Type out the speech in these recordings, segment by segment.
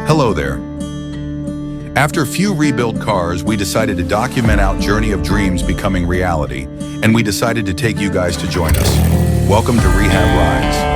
Hello there. After a few rebuilt cars, we decided to document our journey of dreams becoming reality, and we decided to take you guys to join us. Welcome to Rehab Rides.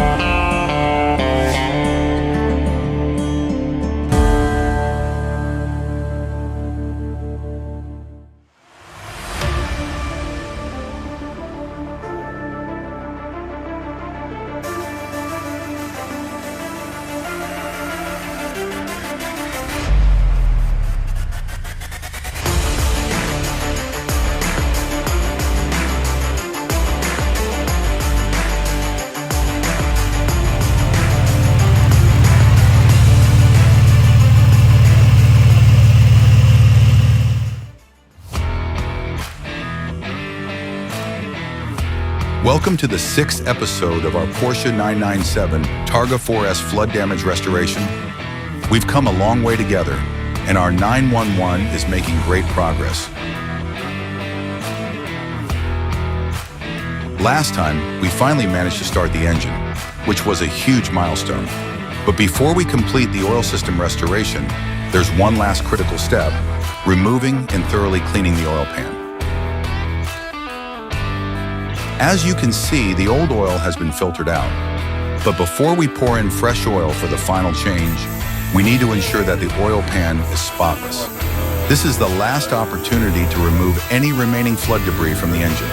Welcome to the 6th episode of our Porsche 997 Targa 4S flood damage restoration. We've come a long way together, and our 911 is making great progress. Last time, we finally managed to start the engine, which was a huge milestone. But before we complete the oil system restoration, there's one last critical step: removing and thoroughly cleaning the oil pan. As you can see, the old oil has been filtered out. But before we pour in fresh oil for the final change, we need to ensure that the oil pan is spotless. This is the last opportunity to remove any remaining flood debris from the engine.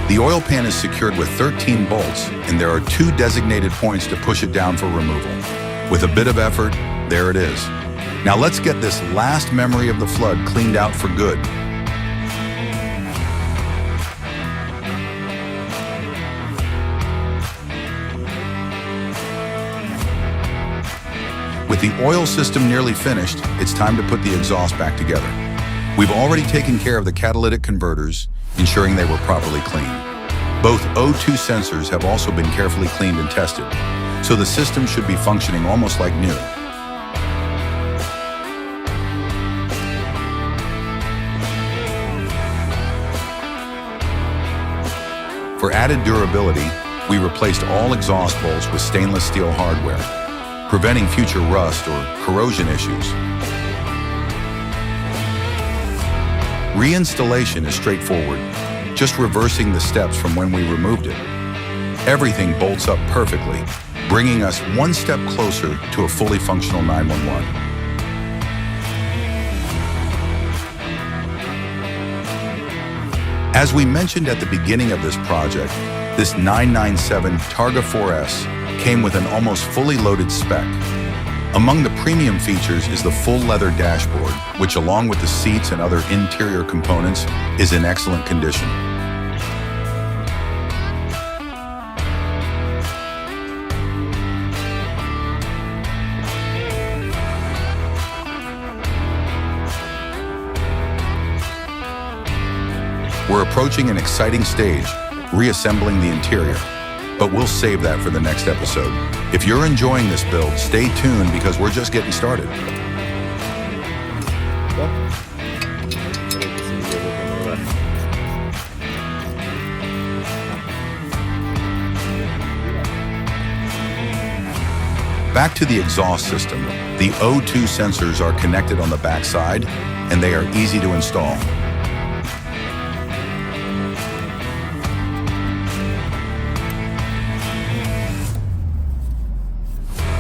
The oil pan is secured with 13 bolts, and there are 2 designated points to push it down for removal. With a bit of effort, there it is. Now let's get this last memory of the flood cleaned out for good. With the oil system nearly finished, it's time to put the exhaust back together. We've already taken care of the catalytic converters, ensuring they were properly cleaned. Both O2 sensors have also been carefully cleaned and tested, so the system should be functioning almost like new. For added durability, we replaced all exhaust bolts with stainless steel hardware, preventing future rust or corrosion issues. Reinstallation is straightforward, just reversing the steps from when we removed it. Everything bolts up perfectly, bringing us one step closer to a fully functional 911. As we mentioned at the beginning of this project, this 997 Targa 4S came with an almost fully loaded spec. Among the premium features is the full leather dashboard, which along with the seats and other interior components is in excellent condition. We're approaching an exciting stage, reassembling the interior, but we'll save that for the next episode. If you're enjoying this build, stay tuned because we're just getting started. Back to the exhaust system. The O2 sensors are connected on the back side, and they are easy to install.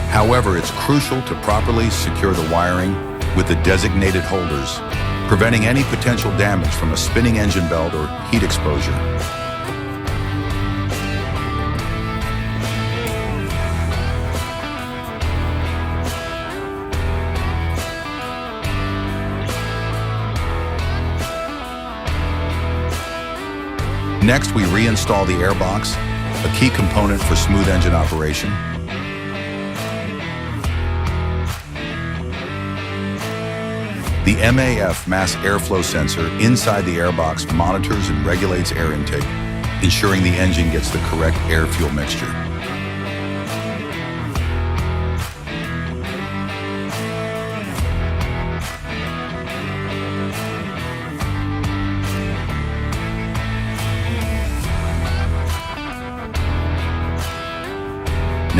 However, it's crucial to properly secure the wiring with the designated holders, preventing any potential damage from a spinning engine belt or heat exposure. Next, we reinstall the airbox, a key component for smooth engine operation. The MAF mass airflow sensor inside the airbox monitors and regulates air intake, ensuring the engine gets the correct air-fuel mixture.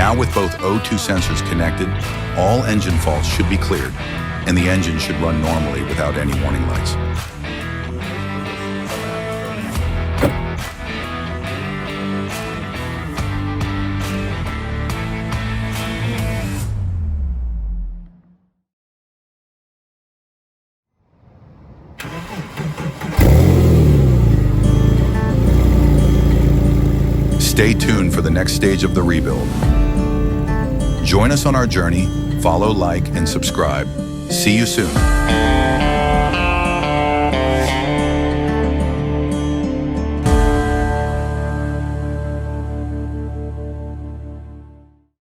Now with both O2 sensors connected, all engine faults should be cleared, and the engine should run normally without any warning lights. Stay tuned for the next stage of the rebuild. Join us on our journey, follow, like, and subscribe. See you soon.